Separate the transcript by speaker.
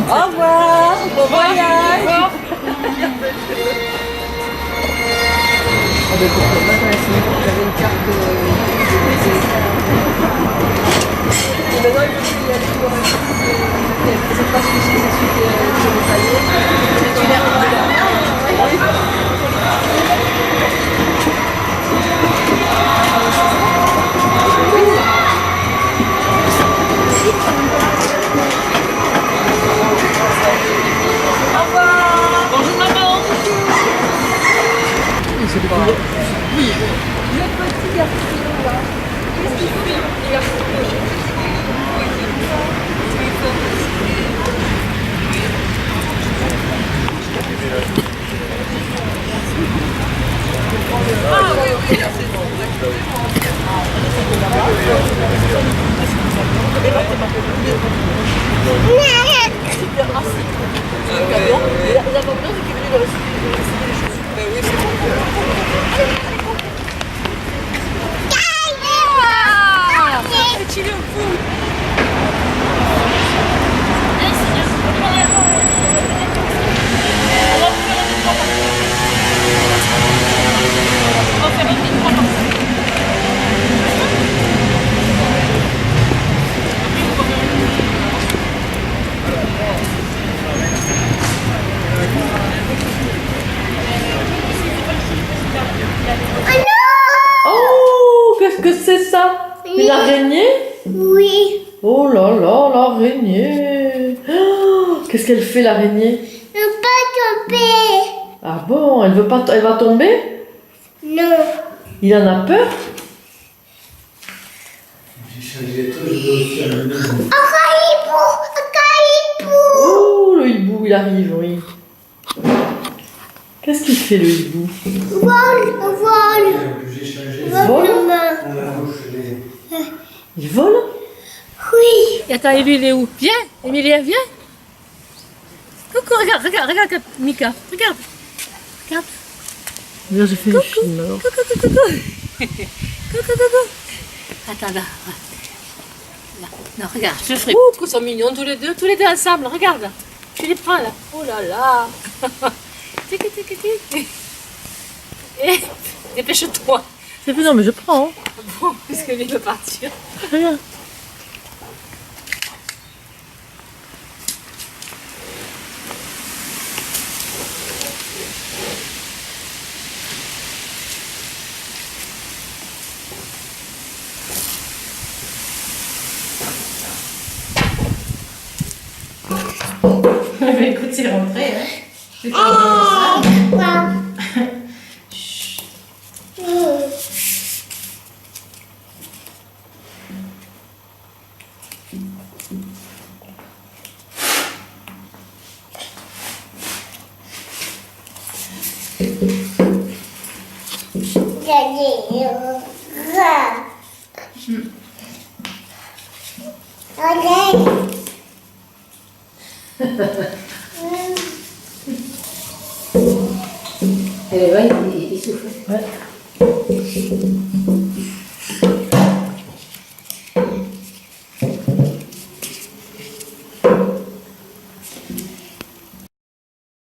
Speaker 1: Au revoir. Bon voyage. Ah ben pourquoi pas quand la semaine j'avais une carte de et maintenant il faut y aller pour c'est pas celui-ci, c'est celui que je vais tu l'as
Speaker 2: Bonjour maman.
Speaker 1: c'est pas... Oui. Le petit garçon là. Qu'est-ce qu'il fait le garçon? Ah oui, oui, là, c'est bon. Super raciste. C'est le camion. Et la tendance, c'est qu'il est venu dans le chaussures. Ben oui, c'est bon. Tu le fous.
Speaker 3: Oh, qu'est-ce que c'est ça? Une araignée?
Speaker 4: Oui,
Speaker 3: Oh là là, l'araignée. Oh, qu'est-ce qu'elle fait l'araignée?
Speaker 4: ne pas tomber.
Speaker 3: Ah bon, elle veut pas, elle va tomber?
Speaker 4: Non.
Speaker 3: Il en a peur?
Speaker 5: J'ai changé tout, je dois faire le même.
Speaker 3: Oh, le hibou, il arrive, oui. Qu'est-ce qu'il fait le hibou?
Speaker 4: Vol, vol,
Speaker 5: J'ai changé.
Speaker 4: vol de main.
Speaker 5: On a bouché.
Speaker 3: Il vole?
Speaker 4: Oui.
Speaker 2: Et attends, et lui il est où? Viens, Emilia, viens. Coucou, regarde, regarde, regarde, Mika, regarde. Regarde.
Speaker 3: Bien, j'ai fait le film alors.
Speaker 2: Coucou, coucou, coucou. Coucou, coucou. Attends, là. Là. Non, regarde, je ferai. Ouh, qu'ils sont mignons tous les deux ensemble, regarde. Tu les prends là. Oh là là. Tic, tic, tic, tic. Et dépêche-toi.
Speaker 3: C'est fait, non, mais je prends. Hein.
Speaker 2: Bon, parce que lui veut partir.
Speaker 3: Regarde.
Speaker 2: Mais écoute, c'est rentré, hein.
Speaker 1: Et ouais, il souffle.
Speaker 3: Ouais.